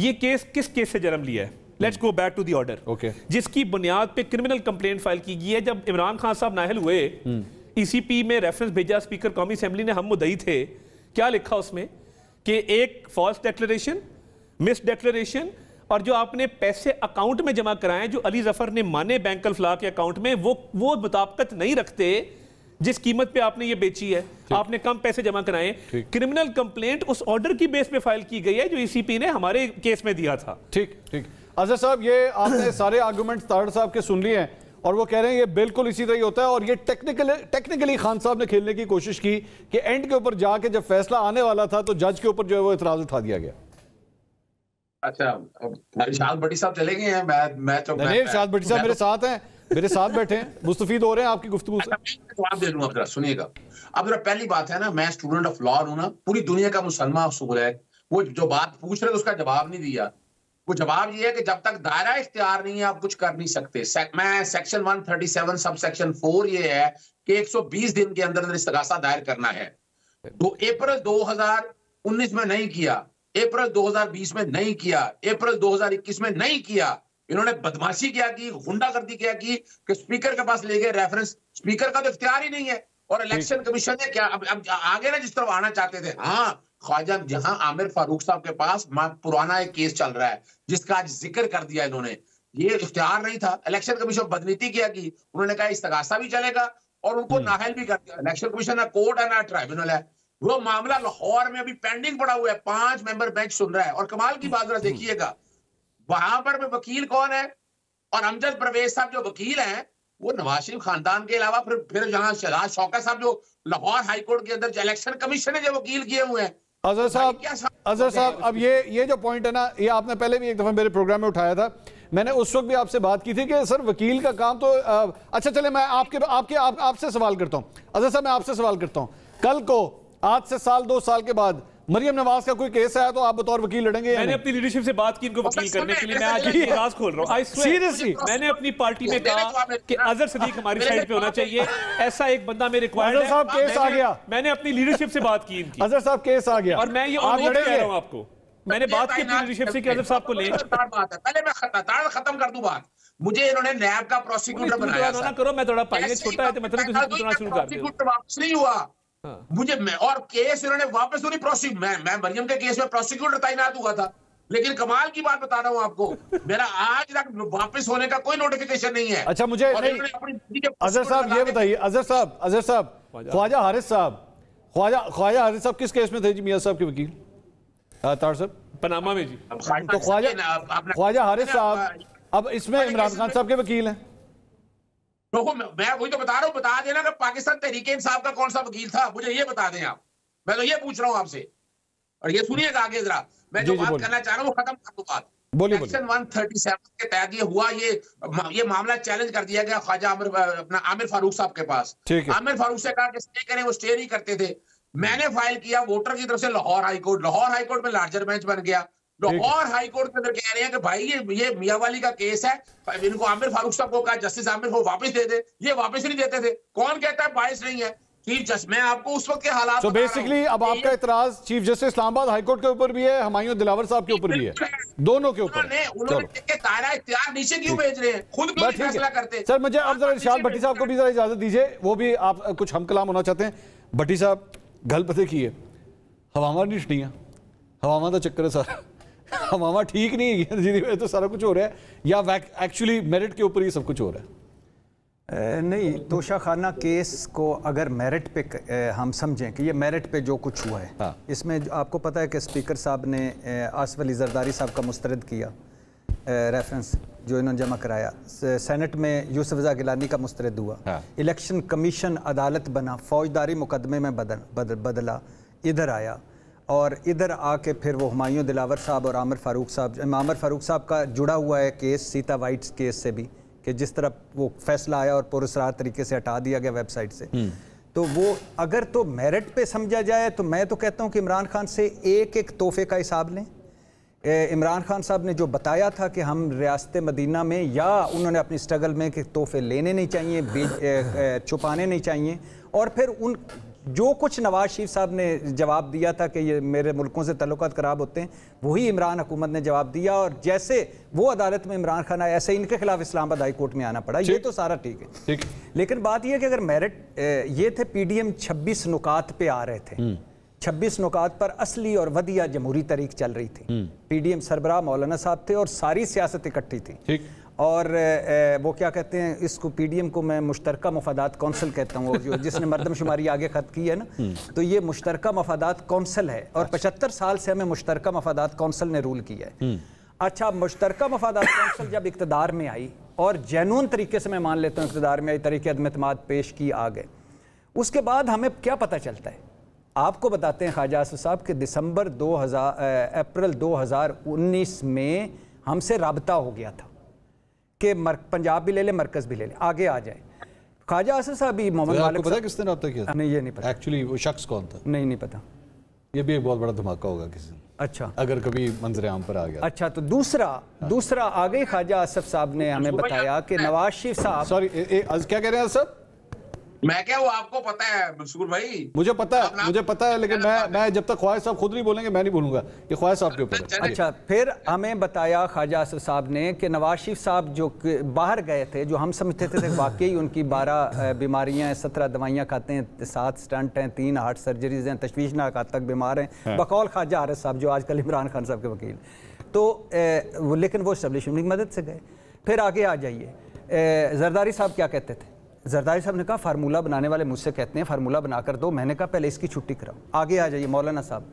ये केस किस केस से जन्म लिया है? Let's go back to the order, जिसकी बुनियाद पे क्रिमिनल कंप्लेंट फाइल की गई है। जब इमरान खान साहब नाहल हुए, ईसीपी में रेफरेंस भेजा स्पीकर कौमी असेंबली ने, हम मुद्दई थे। क्या लिखा उसमें कि एक फॉल्स डिक्लेरेशन, मिस डिक्लेरेशन, और जो आपने पैसे अकाउंट में जमा कराए जो अली जफर ने माने बैंक अल-फलाह के अकाउंट में, वो मुताबिकत नहीं रखते जिस कीमत पे आपने ये बेची है। आपने कम पैसे जमा कराए। क्रिमिनल कंप्लेंट उस ऑर्डर की बेस पे फाइल की गई है जो ईसीपी ने हमारे केस में दिया था। ठीक ठीक। अजहर साहब, ये आपने सारे आर्गुमेंट तारड़ साहब के सुन लिए हैं और वो कह रहे हैं ये बिल्कुल इसी तरह ही होता है, और ये टेक्निकली खान साहब ने खेलने की कोशिश की कि एंड के ऊपर जाके जब फैसला आने वाला था तो जज के ऊपर जो है वो इतराज उठा दिया गया। अच्छा, इरशाद भट्टी साहब चले गए हैं। मैं तो नहीं, इरशाद भट्टी साहब मेरे साथ हैं, मेरे साथ बैठे हैं, मुस्तफीद हो रहे हैं आपकी गुफ्तगू से। जवाब दे दूंगा, जरा सुनिएगा। अब जरा पहली बात है ना, मैं स्टूडेंट ऑफ लॉ हूं ना, पूरी दुनिया का मुसलमान असूल है। वो जो बात पूछ रहे थे उसका जवाब नहीं दिया। वो जवाब ये है कि जब तक दायरा इख्तियार नहीं है आप कुछ कर नहीं सकते। मैं सेक्शन 137 सब सेक्शन 4 ये है कि 120 दिन के अंदर इस्तगासा दायर करना है। तो अप्रैल 2019 में नहीं किया, अप्रैल 2020 में नहीं किया, अप्रैल 2021 में नहीं किया। इन्होंने बदमाशी क्या की, गुंडागर्दी क्या की कि स्पीकर के पास ले गए रेफरेंस। स्पीकर का तो इख्तियार ही नहीं है। और इलेक्शन कमीशन ने क्या अब आगे ना जिस तरफ आना चाहते थे। हाँ, ख्वाजा जहां आमिर फारूक साहब के पास पुराना एक केस चल रहा है जिसका आज जिक्र कर दिया इन्होंने, ये इख्तियार नहीं था। इलेक्शन कमीशन बदनीति क्या की, उन्होंने कहा इस्तगासा भी चलेगा और उनको नाहल भी कर दिया। इलेक्शन कमीशन ना कोर्ट है ना ट्राइब्यूनल है। वो मामला लाहौर में अभी पेंडिंग पड़ा हुआ है, 5 मेंबर बेंच सुन रहा है। और कमाल की बात जरा देखिएगा, वहां पर वकील कौन है, और अमजद परवेज साहब जो वकील हैं वो नवाज शरीफ खानदान के अलावा फिर जहां शहजाद शौकत साहब जो लाहौर हाई कोर्ट के अंदर इलेक्शन कमीशन ने जो वकील किए हुए हैं। अजहर साहब, अब ये जो पॉइंट है ना, ये आपने पहले भी एक दफा मेरे प्रोग्राम में उठाया था। मैंने उस वक्त भी आपसे बात की थी कि सर वकील का काम तो अच्छा चले, मैं आपसे सवाल करता हूं। अजहर साहब, मैं आपसे सवाल करता हूं, कल को आज से साल 2 साल के बाद मरियम नवाज का कोई केस आया तो आप बतौर वकील लड़ेंगे? मैंने अपनी लीडरशिप से बात की इनको वकील करने के लिए। मैं आज ये राज खोल रहा हूँ सीरियसली। मैंने अपनी पार्टी में कहा कि अजहर सदीक हमारी साइड पे होना चाहिए, ऐसा एक बंदा मेरे रिक्वायर्ड है। साहब केस आ गया, मैंने अपनी लीडरशिप से बात की इनकी। अजहर साहब केस आ गया और मैं ये ऑनर कह रहा हूँ आपको, मैंने बात की अपनी लीडरशिप से कि अजहर साहब को ले। पहले मैं खत्म कर दूं बात। मुझे इन्होंने नैब का प्रोसिक्यूटर बनाया। ना करो, मैं थोड़ा पाइए छोटा है तो मतलब शुरू कर दो। वापस नहीं हुआ मुझे, और केस इन्होंने वापस नहीं प्रोसिक्यूट। मैं मरियम के केस में प्रोसिक्यूटर तैनात हुआ था, लेकिन कमाल की बात बता रहा हूं आपको, मेरा आज तक वापस होने का कोई नोटिफिकेशन नहीं है। अच्छा, मुझे अजहर साहब ये बताइए, अजहर साहब ख्वाजा हारिस साहब किस केस में थे जी? मियां साहब के वकील तार साहब पनामा में जी। तो ख्वाजा हारिस साहब अब इसमें इमरान खान साहब के वकील हैं। मैं वही तो बता रहा हूँ, बता देना कि पाकिस्तान तहरीके इंसाफ का कौन सा वकील था, मुझे ये बता दें आप। मैं तो ये पूछ रहा हूँ आपसे, और ये सुनिएगा आगे जरा, मैं जो बात करना चाह रहा हूँ वो खत्म कर दूं बात। सेक्शन 137 के तहत ये हुआ, ये मामला चैलेंज कर दिया गया ख्वाजा आमिर फारूक साहब के पास। आमिर फारूक से कहा कि स्टे करें, वो स्टे नहीं करते थे। मैंने फाइल किया वोटर की तरफ से लाहौर हाईकोर्ट में लार्जर बेंच बन गया। लाहौर हाई कोर्ट के अंदर कह रहे हैं कि भाई ये मियां वाली का केस है, इनको आमिर फारूक साहब को कहा जस्टिस आमिर को वापस दे दे, ये वापस नहीं देते थे। कौन कहता है बायस नहीं है? चीफ जस्टिस, मैं आपको उस वक्त के हालात तो बेसिकली अब आपका इतराज chief justice Islamabad high court के ऊपर भी है, हुमायूं दिलावर साहब के ऊपर भी है, दोनों के ऊपर। उन्होंने दायरा इख्तियार नीचे क्यों भेज रहे हैं, खुद भी फैसला करते। सर मुझे अब जरा इरशाद भट्टी साहब को भी जरा इजाजत दीजिए, वो भी आप कुछ हम कलाम होना चाहते हैं। भट्टी साहब, गल पते की है, हवामा नहीं छटियां, हवामा का चक्कर है सारा, हवामा ठीक नहीं है जिसकी वजह तो सारा कुछ हो रहा है, या एक्चुअली मेरिट के ऊपर ही सब कुछ हो रहा है? नहीं, तोशाखाना केस को अगर मेरिट पे हम समझें कि ये मेरिट पे जो कुछ हुआ है, हाँ। इसमें आपको पता है कि स्पीकर साहब ने आसिफ अली जरदारी साहब का मुस्तरद किया रेफरेंस जो इन्होंने जमा कराया, सेनेट में यूसुफ रज़ा गिलानी का मुस्तरद हुआ, हाँ। इलेक्शन कमीशन अदालत बना, फौजदारी मुकदमे में बदला, इधर आया, और इधर आके फिर वो हुमायूं दिलावर साहब और आमिर फारूक साहब का जुड़ा हुआ है केस सीता वाइट्स केस से भी, कि जिस तरह वो फैसला आया और पुरस्कार तरीके से हटा दिया गया वेबसाइट से। तो वो अगर तो मेरिट पे समझा जाए तो मैं तो कहता हूँ कि इमरान खान से एक तोहफे का हिसाब लें। इमरान खान साहब ने जो बताया था कि हम रियासत मदीना में, या उन्होंने अपनी स्ट्रगल में कि तोहफे लेने नहीं चाहिए, छुपाने नहीं चाहिए, और फिर उन जो कुछ नवाज शरीफ साहब ने जवाब दिया था कि ये मेरे मुल्कों से ताल्लुकात खराब होते हैं, वही इमरान हुकूमत ने जवाब दिया, और जैसे वो अदालत में इमरान खान आए ऐसे इनके खिलाफ इस्लामाबाद हाई कोर्ट में आना पड़ा। ये तो सारा ठीक है, लेकिन बात यह कि अगर मेरिट ये थे, PDM 26 नुकात पे आ रहे थे, 26 नुकात पर असली और वदिया जमहूरी तरीक चल रही थी। PDM सरबराह मौलाना साहब थे और सारी सियासत इकट्ठी थी। और वो क्या कहते हैं इसको, PDM को मैं मुश्तरका मफादात कौंसिल कहता हूँ, जो जिसने मरदमशुमारी आगे खत की है ना, तो ये मुश्तरका मफादात कौंसिल है, और 75 साल से हमें मुश्तरका मफादात कौंसिल ने रूल किया है। अच्छा, मुश्तरका मफादात कौंसिल जब इक़्तिदार में आई, और जेन्युइन तरीके से मैं मान लेता हूँ इक़्तिदार में आई, तरीके अदम एतमाद पेश की आ गए, उसके बाद हमें क्या पता चलता है? आपको बताते हैं ख्वाजा आसिफ साहब कि अप्रैल 2019 में हमसे राबता हो गया था कि पंजाब भी ले ले, मरकज भी ले ले, आगे आ जाए। ख्वाजा आसिफ साहब भी मोहम्मद मालिक, पता किसने राब्ता किया था? नहीं, ये नहीं पता एक्चुअली वो शख्स कौन था, नहीं पता। ये भी एक बहुत बड़ा धमाका होगा किसी। अच्छा, अगर कभी मंजर आम पर आ गया। अच्छा, तो दूसरा आ गई, ख्वाजा आसिफ साहब ने हमें बताया कि नवाज शरीफ साहब, सॉरी क्या कह रहे हैं सर? मैं क्या, वो आपको पता है सुकुर भाई? मुझे पता है, लेकिन मैं जब तक ख्वाजा साहब खुद नहीं बोलेंगे मैं नहीं बोलूंगा, ये ख्वाजा साहब के ऊपर है। अच्छा, फिर हमें बताया ख्वाजा आसिफ साहब ने कि नवाज शरीफ साहब जो बाहर गए थे, जो हम समझते थे वाकई उनकी 12 बीमारियां हैं, 17 दवाइयां खाते हैं, 7 स्टंट हैं, 3 हार्ट सर्जरीज हैं, तशवीशनाक हद तक बीमार हैं, बकौल ख्वाजा आरिफ साहब जो आजकल इमरान खान साहब के वकील। तो लेकिन वो एस्टेब्लिशमेंट की मदद से गए। फिर आगे आ जाइए, जरदारी साहब क्या कहते थे? जरदारी साहब ने कहा फार्मूला बनाने वाले मुझसे कहते हैं फार्मूला बनाकर दो, मैंने कहा पहले इसकी छुट्टी कराओ। आगे आ जाइए मौलाना साहब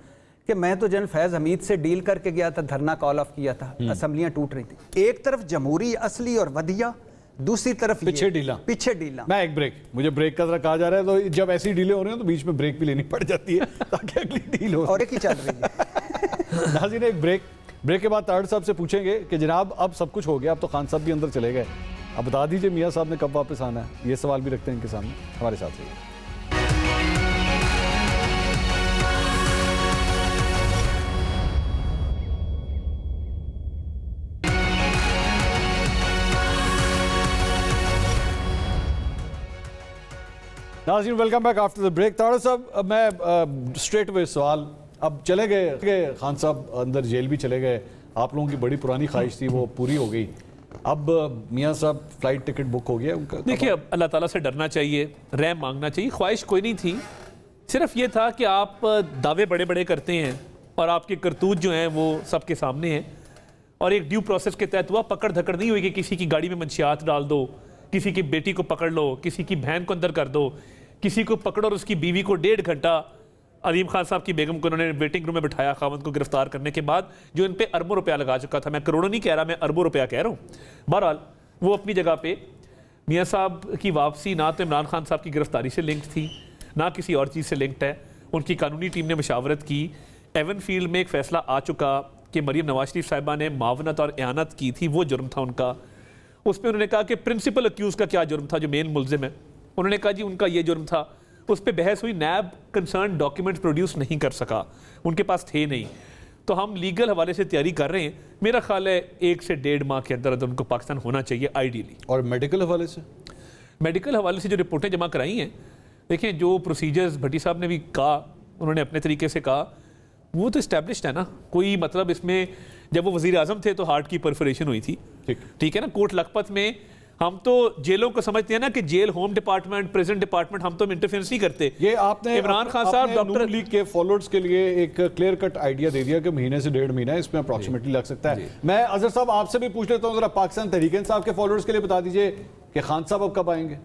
कि मैं तो जनरल फैज़ हमीद से डील करके गया था, धरना कॉल ऑफ किया था, असम्बलियां टूट रही थी, एक तरफ जमहूरी असली और वदिया, दूसरी तरफ पीछे डीला। मैं एक ब्रेक, मुझे ब्रेक का तरह कहा जा रहा है, तो जब ऐसी डीले हो रही हैं तो बीच में ब्रेक भी लेनी पड़ जाती है ताकि अगली डील हो, और एक ही चल रही है। नाज़रीन, एक ब्रेक के बाद ताड़ साहब से पूछेंगे कि जनाब अब सब कुछ हो गया, अब तो खान साहब भी अंदर चले गए, अब बता दीजिए मियाँ साहब ने कब वापस आना है? ये सवाल भी रखते हैं इनके सामने। हमारे साथ रहिए। नाज़रीन, welcome back after the break. ताड़ा साहब, मैं स्ट्रेट वे सवाल, अब चले गए खान साहब, अंदर जेल भी चले गए, आप लोगों की बड़ी पुरानी ख्वाहिश थी वो पूरी हो गई, अब मियाँ साहब फ्लाइट टिकट बुक हो गया उनका? देखिए, अब अल्लाह ताला से डरना चाहिए, रहम मांगना चाहिए, ख्वाहिश कोई नहीं थी, सिर्फ ये था कि आप दावे बड़े बड़े करते हैं और आपके करतूत जो हैं वो सबके सामने हैं, और एक ड्यू प्रोसेस के तहत हुआ, पकड़ धकड़ नहीं हुई कि किसी की गाड़ी में मंशियात डाल दो, किसी की बेटी को पकड़ लो, किसी की बहन को अंदर कर दो, किसी को पकड़ो और उसकी बीवी को 1.5 घंटा, अलीम खान साहब की बेगम को उन्होंने वेटिंग रूम में बिठाया खावंद को गिरफ्तार करने के बाद, जो इन पे अरबों रुपया लगा चुका था। मैं करोड़ों नहीं कह रहा, मैं अरबों रुपया कह रहा हूँ। बहरहाल वो अपनी जगह पे, मियाँ साहब की वापसी ना तो इमरान खान साहब की गिरफ्तारी से लिंक्ड थी, ना किसी और चीज़ से लिंक्ड है। उनकी कानूनी टीम ने मशावरत की, एवन फील्ड में एक फ़ैसला आ चुका कि मरीम नवाज शरीफ साहिबा ने मावनत और एयानत की थी, वो जुर्म था उनका। उस पर उन्होंने कहा कि प्रिंसिपल अक्यूज़ का क्या जुर्म था, जो मेन मुलजिम है, उन्होंने कहा जी उनका ये जुर्म था। उस पर बहस हुई, नैब कंसर्न डॉक्यूमेंट्स प्रोड्यूस नहीं कर सका, उनके पास थे नहीं, तो हम लीगल हवाले से तैयारी कर रहे हैं। मेरा ख्याल है 1 से 1.5 माह के अंदर उनको पाकिस्तान होना चाहिए आइडियली। और मेडिकल हवाले से जो रिपोर्टें जमा कराई हैं, देखें जो प्रोसीजर्स भट्टी साहब ने भी कहा, उन्होंने अपने तरीके से कहा, वो तो इस्टेब्लिश्ड है ना, कोई मतलब इसमें, जब वो वज़ीर आज़म थे तो हार्ट की परफोरेशन हुई थी, ठीक है ना। कोट लखपत में हम तो जेलों को समझते हैं ना कि jail, home department, present department, हम तो इंटरफेरेंस नहीं करते। ये आपने इमरान खान साहब डॉक्टर लीग के फॉलोअर्स के लिए एक क्लियर कट आइडिया दे दिया कि महीने से 1.5 महीना इसमें अप्रॉक्सीमेटली लग सकता है। मैं अजहर साहब आपसे भी पूछ लेता हूँ, जरा पाकिस्तान तहरीक इंसाफ के फॉलोअर्स के लिए बता दीजिए कि खान साहब अब कब आएंगे?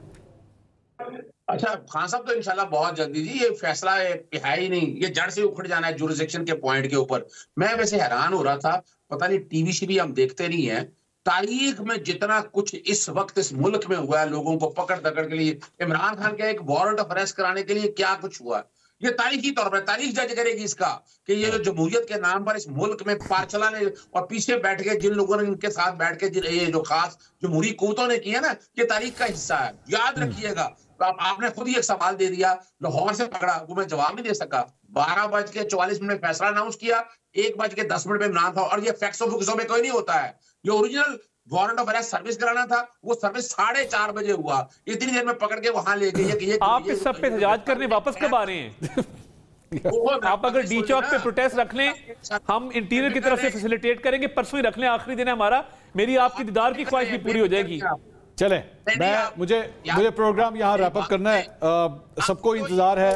अच्छा, खान साहब तो इंशाल्लाह बहुत जल्दी जी, ये फैसला है ही नहीं, ये जड़ से उखड़ जाना है जुरिसडिक्शन के पॉइंट के ऊपर। मैं वैसे हैरान हो रहा था, पता नहीं टीवी से भी हम देखते नहीं है, तारीख में जितना कुछ इस वक्त इस मुल्क में हुआ है, लोगों को पकड़ दकड़ के लिए, इमरान खान के एक वारंट ऑफ अरेस्ट कराने के लिए क्या कुछ हुआ, ये तारीखी तौर पर तारीख जज करेगी इसका कि ये जो जमहूरियत के नाम पर इस मुल्क में पार चलाने और पीछे बैठ के जिन लोगों ने इनके साथ बैठ के ये जो खास जमहूरी कुव्वतों ने किया ना, ये तारीख का हिस्सा है, याद रखिएगा। तो आपने खुद ही एक सवाल दे दिया, लाहौर से पकड़ा, वो मैं जवाब नहीं दे सका। 12:44 में फैसला अनाउंस किया, 1:10 में इमरान था, और ये फैक्ट्स ऑफ फिक्सों में कोई नहीं होता है, ये original warrant of arrest service कराना था, वो सर्विस 4:30 बजे हुआ, इतनी देर में पकड़ के वहां ले गई है कि आप इस सब पे एहतजाज करने वापस कब आ रहे हैं? आप अगर डी चौक पे प्रोटेस्ट रख लें, हम इंटीरियर की तरफ से फैसिलिटेट करेंगे, परसों ही रख लें, आखिरी दिन है हमारा, मेरी आपकी दीदार की ख्वाहिश भी पूरी हो जाएगी। चले, मुझे प्रोग्राम यहाँ रैप अप करना है। सबको इंतजार है,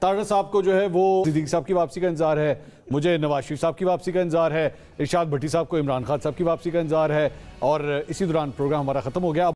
तारड़ साहब को जो है वो सिद्दीकी साहब की वापसी का इंतजार है, मुझे नवाज शरीफ साहब की वापसी का इंतजार है, इरशाद भट्टी साहब को इमरान खान साहब की वापसी का इंतजार है, और इसी दौरान प्रोग्राम हमारा खत्म हो गया।